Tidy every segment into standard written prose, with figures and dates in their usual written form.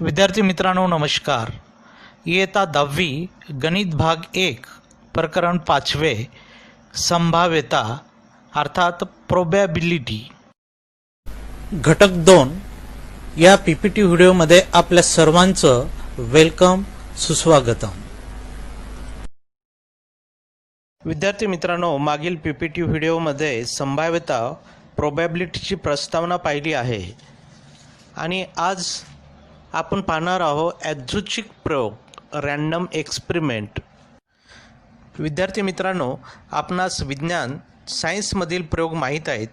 विद्यार्थी मित्रांनो नमस्कार. इयत्ता 10वी गणित भाग 1 प्रकरण 5वे संभाव्यता अर्थात प्रोबॅबिलिटी घटक 2 या पीपीटी व्हिडिओमध्ये आपल्या सर्वांचं वेलकम सुस्वागतम. विद्यार्थी मित्रांनो, मागील पीपीटी व्हिडिओमध्ये संभाव्यता प्रोबॅबिलिटीची प्रस्तावना पाहिली आहे आणि आज आपण पाहणार आहोत यादृच्छिक प्रयोग रँडम एक्सपेरिमेंट. विद्यार्थी मित्रांनो, आपणास विज्ञान सायन्समधील प्रयोग माहीत आहेत.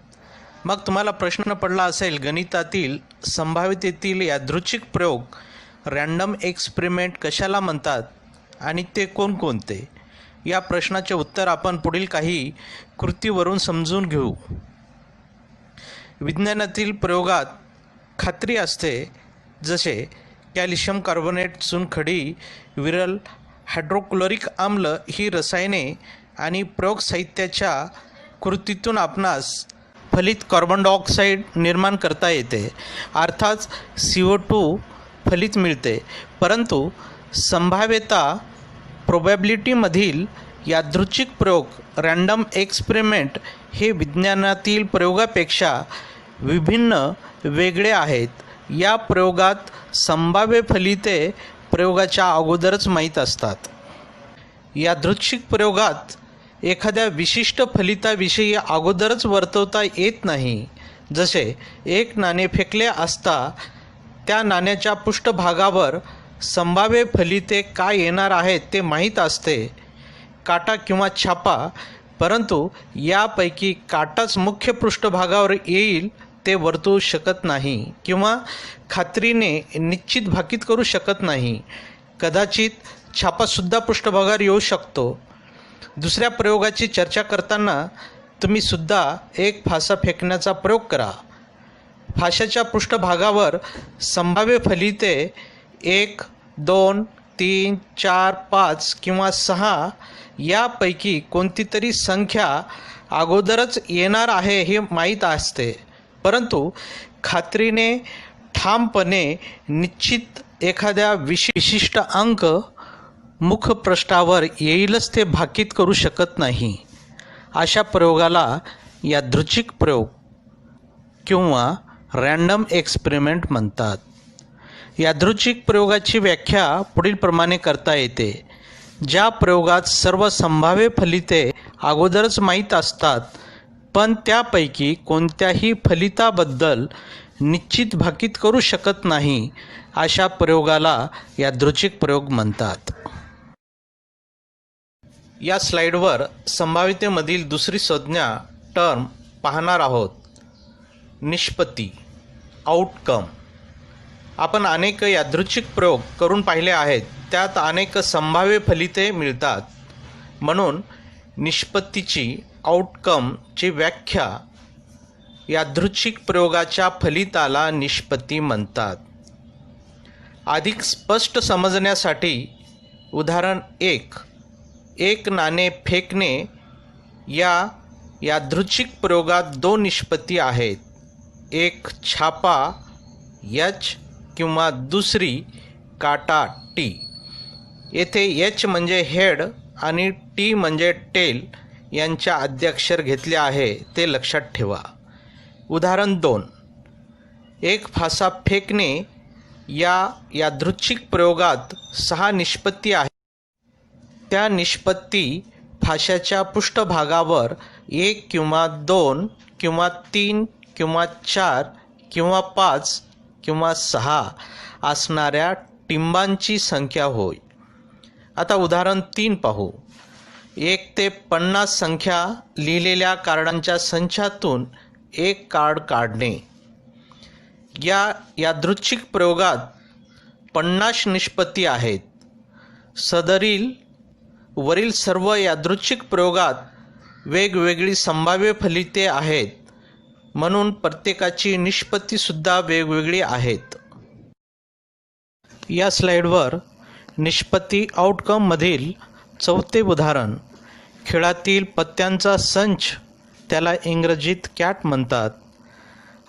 मग तुम्हाला प्रश्न पडला असेल, गणितातील संभाव्यतेतील यादृच्छिक प्रयोग रँडम एक्सपेरिमेंट कशाला म्हणतात आणि ते कोणकोणते? या प्रश्नाचे उत्तर आपण पुढील काही कृतीवरून समजून घेऊ. विज्ञानातील प्रयोगात खात्री असते, जसे कॅल्शियम कार्बोनेट, चुनखडी, विरल हायड्रोक्लोरिक आम्ल ही रसायने आणि प्रयोग साहित्याच्या कृतीतून आपणास फलित कार्बन डायऑक्साईड निर्माण करता येते, अर्थात CO2 फलित मिळते. परंतु संभाव्यता प्रोबॅबिलिटीमधील यादृच्छिक प्रयोग रँडम एक्सपेरिमेंट हे विज्ञानातील प्रयोगापेक्षा विभिन्न वेगळे आहेत. या प्रयोगात संभाव्य फलिते प्रयोगाच्या अगोदरच माहीत असतात. यादृच्छिक प्रयोगात एखाद्या विशिष्ट फलिताविषयी अगोदरच वर्तवता येत नाही. जसे एक नाणे फेकले असता त्या नाण्याच्या पृष्ठभागावर संभाव्य फलिते काय येणार आहेत ते माहीत असते, काटा किंवा छापा. परंतु यापैकी काटाच मुख्य पृष्ठभागावर येईल ते वर्तवू शकत नाही किंवा खात्रीने निश्चित भाकीत करू शकत नाही. कदाचित छापासुद्धा पृष्ठभागावर येऊ शकतो. दुसऱ्या प्रयोगाची चर्चा करताना तुम्ही सुद्धा एक फासा फेकण्याचा प्रयोग करा. फाशाच्या पृष्ठभागावर संभाव्य फलिते 1, 2, 3, 4, 5 किंवा 6 यापैकी कोणती तरी संख्या अगोदरच येणार आहे हे माहीत असते. परंतु खात्रीने ठामपणे निश्चित एखाद्या विशिष्ट अंक मुखपृष्ठावर येईलच ते भाकीत करू शकत नाही. अशा प्रयोगाला यादृच्छिक प्रयोग किंवा रँडम एक्सपेरिमेंट म्हणतात. यादृच्छिक प्रयोगाची व्याख्या पुढीलप्रमाणे करता येते. ज्या प्रयोगात सर्व संभाव्य फलिते अगोदरच माहीत असतात, पण त्यापैकी कोणत्याही फलिताबद्दल निश्चित भाकीत करू शकत नाही, अशा प्रयोगाला यादृच्छिक प्रयोग म्हणतात. या स्लाइडवर संभाव्यतेमधील दुसरी संज्ञा टर्म पाहणार आहोत, निष्पत्ती, आउटकम. आपण अनेक यादृच्छिक प्रयोग करून पाहिले आहेत. त्यात अनेक संभाव्य फलिते मिळतात. म्हणून निष्पत्तीची, आउटकमची व्याख्या, यादृच्छिक प्रयोगाच्या फलिताला निष्पत्ती म्हणतात. अधिक स्पष्ट समजण्यासाठी उदाहरण 1, एक नाणे फेकणे. या यादृच्छिक प्रयोगात 2 निष्पत्ती आहेत, एक छापा H किंवा दुसरी काटा T. येथे H म्हणजे हेड आणि T म्हणजे टेल यांच्या आद्याक्षर घेतले आहे, ते लक्षात ठेवा. उदाहरण 2, एक फासा फेकणे. या यादृच्छिक प्रयोगात 6 निष्पत्ती आहेत. त्या निष्पत्ती फाशाच्या पृष्ठभागावर 1 किंवा 2 किंवा 3 किंवा 4 किंवा 5 किंवा 6 असणाऱ्या टिंबांची संख्या होय. आता उदाहरण 3 पाहू. 1 ते 50 संख्या लिहिलेल्या कार्डांच्या संचातून एक कार्ड काढणे. या यादृच्छिक प्रयोगात 50 निष्पत्ती आहेत. वरील सर्व यादृच्छिक प्रयोगात वेगवेगळी संभाव्य फलिते आहेत, म्हणून प्रत्येकाची निष्पत्तीसुद्धा वेगवेगळी आहेत. या स्लाइडवर निष्पत्ती आउटकममधील 4थे उदाहरण. खेळातील पत्त्यांचा संच, त्याला इंग्रजीत कॅट म्हणतात.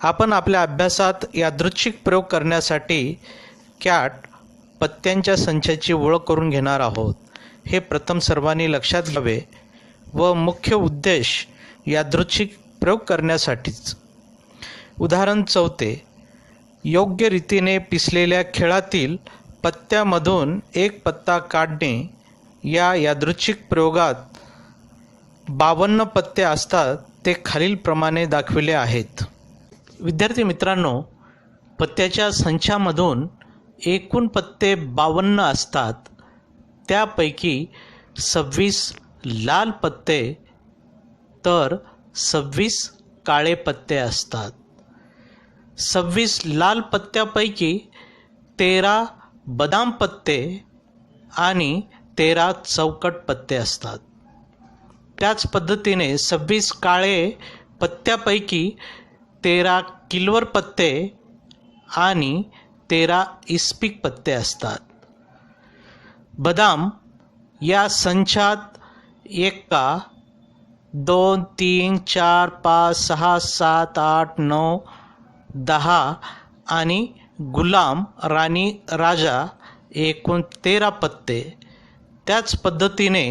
आपण आपल्या अभ्यासात यादृच्छिक प्रयोग करण्यासाठी कॅट पत्त्यांच्या संचाची ओळख करून घेणार आहोत। हे प्रथम सर्वांनी लक्षात घ्यावे व मुख्य उद्देश यादृच्छिक प्रयोग करण्यासाठीच। उदाहरण 4, योग्य रीतीने पिसलेल्या खेळातील पत्त्यामधून एक पत्ता काढणे। या यादृच्छिक प्रयोगात 52 पत्ते असतात, ते खालीलप्रमाणे दाखविले आहेत। विद्यार्थी मित्रांनो, पत्त्याच्या संचामधून एकूण पत्ते 52 असतात, त्यापैकी 26 लाल पत्ते तर 26 काळे पत्ते असतात। 26 लाल पत्त्यापैकी 13 बदाम पत्ते आणि 13 चौकट पत्ते असतात। त्याच पद्धतीने 26 काळे पत्त्यापैकी 13 किलवर पत्ते आणि 13 इस्पिक पत्ते असतात। बदाम या संचात 1, 2, 3, 4, 5, 6, 7, 8, 9, 10 आणि गुलाम, राणी, राजा एकूण 13 पत्ते। त्याच पद्धतीने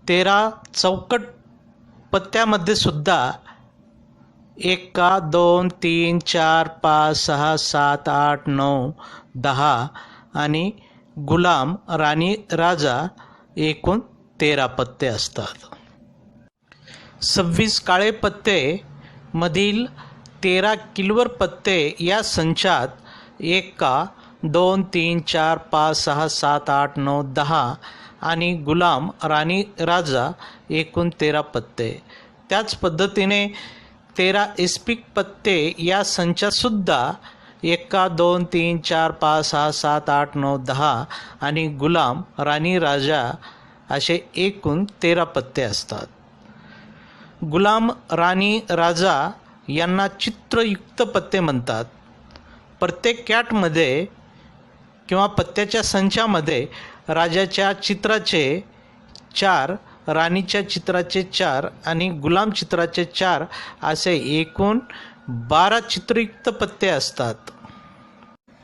13 चौकट पत्त्यामध्ये सुद्धा 1, 2, 3, 4, 5, 6, 7, 8, 9, 10 आणि गुलाम, राणी, राजा एकूण 13 पत्ते असतात। 26 काळे पत्ते मधील 13 किलवर पत्ते या संचात 1, 2, 3, 4, 5, 6, 7, 8, 9, 10 आणि गुलाम, राणी, राजा एकूण 13 पत्ते। त्याच पद्धतीने 13 इस्पिक पत्ते या संचातसुद्धा 1, 2, 3, 4, 5, 6, 7, 8, 9, 10 आणि गुलाम, राणी, राजा असे एकूण 13 पत्ते असतात। गुलाम, राणी, राजा यांना चित्रयुक्त पत्ते म्हणतात। प्रत्येक कॅटमध्ये किंवा पत्त्याच्या संचामध्ये राजाच्या चित्राचे 4, राणीच्या चित्राचे 4 आणि गुलाम चित्राचे 4 असे एकूण 12 चित्रयुक्त पत्ते असतात।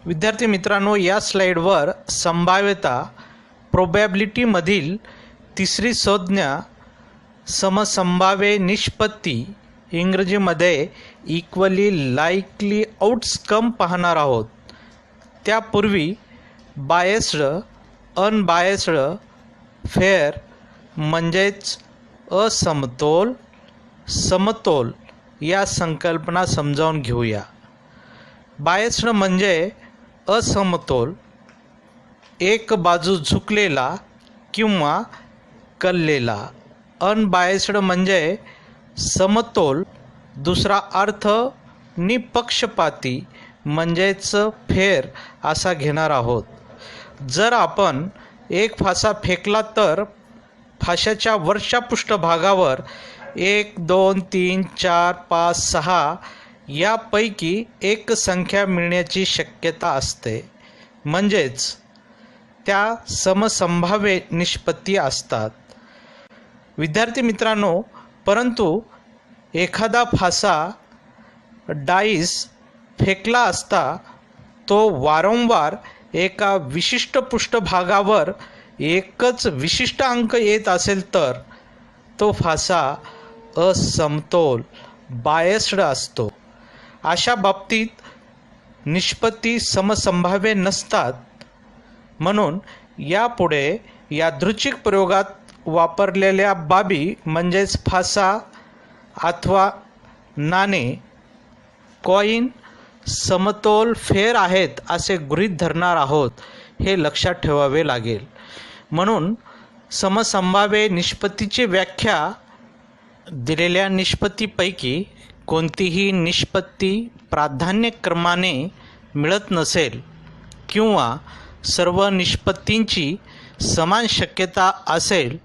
विद्यार्थी मित्रांनो, या स्लाइडवर संभाव्यता प्रोबॅबिलिटीमधील तिसरी संज्ञा समसंभाव्य निष्पत्ती, इंग्रजीमध्ये इक्वली लाईकली आउटकम पाहणार आहोत। त्यापूर्वी बायस्ड, अनबायस्ड, फेअर म्हणजेच असमतोल, समतोल या संकल्पना समजावून घेऊया। बायस्ड म्हणजे असमतोल, एक बाजू झुकलेला किंवा कललेला। अनबायस्ड म्हणजे समतोल, दुसरा अर्थ निपक्षपाती म्हणजेच फेअर असा घेणार आहोत। जर आपण एक फासा फेकला तर फाशाच्या वरच्या पृष्ठभागावर 1, 2, 3, 4, 5, 6 यापैकी एक संख्या मिळण्याची शक्यता असते, म्हणजेच त्या समसंभाव्य निष्पत्ती असतात। विद्यार्थी मित्रांनो, परंतु एखादा फासा डाईस फेकला असता तो वारंवार एका विशिष्ट पृष्ठभागावर एकच विशिष्ट अंक येत असेल तर तो फासा असमतोल, बायस्ड असतो। अशा बाबतीत निष्पत्ती समसंभाव्य नसतात। म्हणून यापुढे यादृच्छिक प्रयोगात वापरलेल्या बाबी म्हणजेच फासा अथवा नाणे, कॉईन समतोल फेअर आहेत असे गृहीत धरणार आहोत, हे लक्षात ठेवावे लागेल। म्हणून समसंभाव्य निष्पत्तीची व्याख्या दिलेल्या निष्पत्तीपैकी कोणतीही निष्पत्ती प्राधान्यक्रमाने मिळत नसेल किंवा सर्व निष्पत्तींची समान शक्यता असेल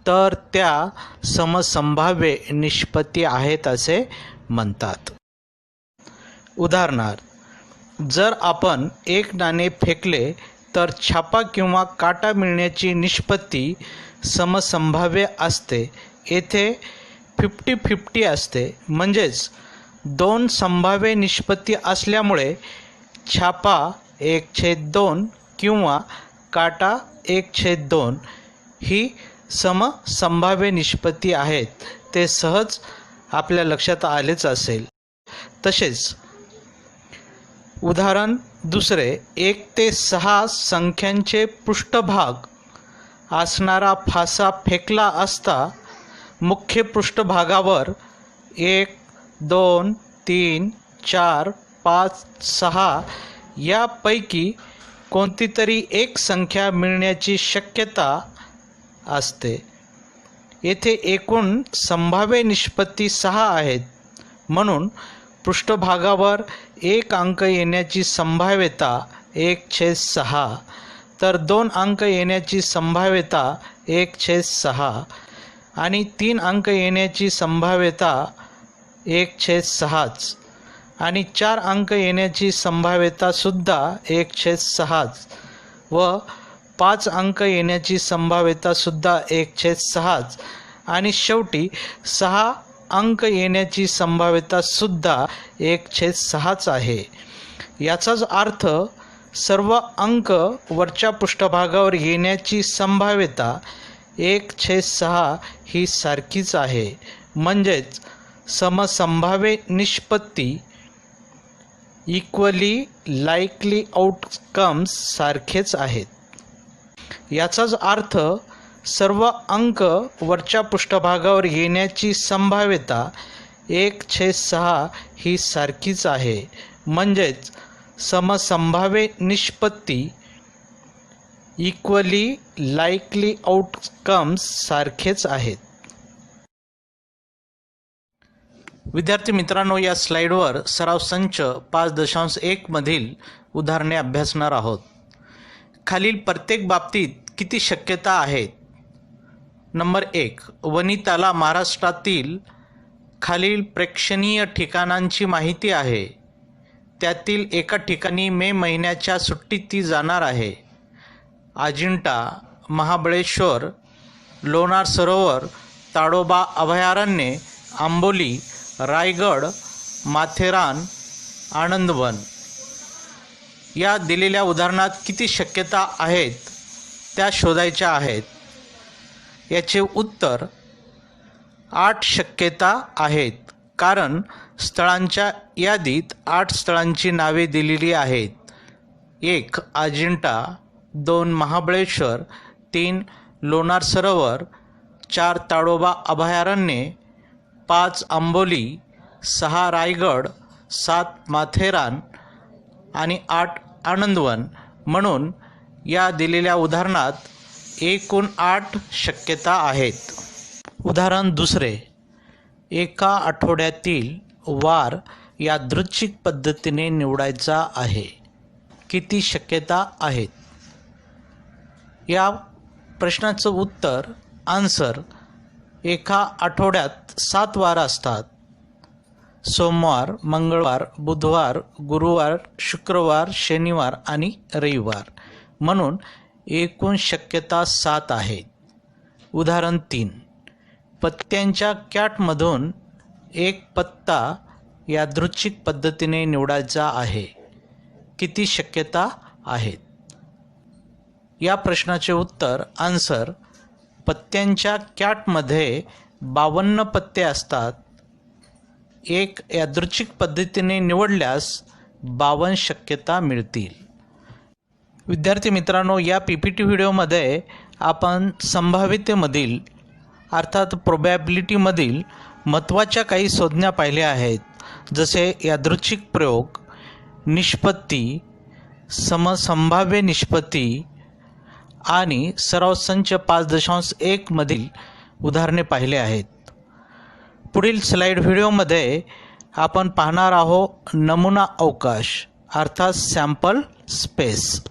तर त्या समसंभाव्य निष्पत्ती आहेत असे म्हणतात। उदाहरणार्थ, जर आपण एक नाणे फेकले तर छापा किंवा काटा मिळण्याची निष्पत्ती समसंभाव्य असते। येथे 50-50 असते, म्हणजेच 2 संभाव्य निष्पत्ती असल्यामुळे छापा 1/2 किंवा काटा 1/2 ही समसंभाव्य निष्पत्ती आहेत, ते सहज आपल्या लक्षात आलेच असेल। तसेच उदाहरण दुसरे, 1 ते 6 संख्यांचे पृष्ठभाग असणारा फासा फेकला असता मुख्य पृष्ठभागावर 1, 2, 3, 4, 5, 6 यापैकी कोणती तरी एक संख्या मिळण्याची शक्यता असते। येथे एकूण संभाव्य निष्पत्ती 6 आहेत, म्हणून पृष्ठभागावर एक अंक येण्याची संभाव्यता 1/6, तर 2 अंक येण्याची संभाव्यता 1/6 आणि 3 अंक येण्याची संभाव्यता 1/6 आणि 4 अंक येण्याची संभाव्यता सुद्धा 1/6 व 5 अंक येण्याची संभाव्यता सुद्धा 1/6 आणि शेवटी 6 अंक येण्याची संभाव्यता सुद्धा 1/6 आहे। याचाच अर्थ सर्व अंक वरच्या पृष्ठभागावर येण्याची संभाव्यता 1/6 ही सारखीच आहे, म्हणजेच समसंभाव्य निष्पत्ती इक्वली लाईकली आउटकम्स सारखेच आहेत। याचाच अर्थ सर्व अंक वरच्या पृष्ठभागावर येण्याची संभाव्यता 1/6 ही सारखीच आहे, म्हणजेच समसंभाव्य निष्पत्ती इक्वली लाईकली आउटकम्स सारखेच आहेत। विद्यार्थी मित्रांनो, या स्लाइडवर सराव संच 5.1 मधील उदाहरणे अभ्यासणार आहोत। खालील प्रत्येक बाबतीत किती शक्यता आहेत? नंबर 1, वनिताला महाराष्ट्रातील खालील प्रेक्षणीय ठिकाणांची माहिती आहे। त्यातील एका ठिकाणी मे महिन्याच्या सुट्टीत ती जाणार आहे। अजिंठा, महाबळेश्वर, लोणार सरोवर, ताडोबा अभयारण्य, आंबोली, रायगड, माथेरान, आनंदवन। या दिलेल्या उदाहरणात किती शक्यता आहेत त्या शोधायच्या आहेत। याचे उत्तर 8 शक्यता आहेत, कारण स्थळांच्या यादीत 8 स्थळांची नावे दिलेली आहेत। 1 अजिंठा, 2 महाबळेश्वर, 3 लोणार सरोवर, 4 ताडोबा अभयारण्य, 5 आंबोली, 6 रायगड, 7 माथेरान आणि 8 आनंदवन। म्हणून या दिलेल्या उदाहरणात एकूण 8 शक्यता आहेत। उदाहरण दुसरे, एका आठवड्यातील वार यादृच्छिक पद्धतीने निवडायचा आहे। किती शक्यता आहेत? या प्रश्नाचं उत्तर आन्सर, एका आठवड्यात 7 वार असतात। सोमवार, मंगळवार, बुधवार, गुरुवार, शुक्रवार, शनिवार आणि रविवार। म्हणून एकूण शक्यता 7 आहेत। उदाहरण 3, पत्त्यांच्या कॅटमधून एक पत्ता यादृच्छिक पद्धतीने निवडायचा आहे। किती शक्यता आहेत? या प्रश्नाचे उत्तर आन्सर, पत्त्यांच्या कॅटमध्ये 52 पत्ते असतात। एक यादृच्छिक पद्धतीने निवडल्यास 52 शक्यता मिळतील। विद्यार्थी मित्रांनो, या PPT व्हिडिओमध्ये आपण संभाव्यतेमधील अर्थात प्रोबॅबिलिटीमधील महत्त्वाच्या काही संज्ञा पाहिल्या आहेत, जसे यादृच्छिक प्रयोग, निष्पत्ती, समसंभाव्य निष्पत्ती आणि सराव संच 5.1 मधील उदाहरणे पाहिले आहेत। पुढील स्लाइड व्हिडिओमध्ये आपण पाहणार आहोत नमुना अवकाश अर्थात सॅम्पल स्पेस।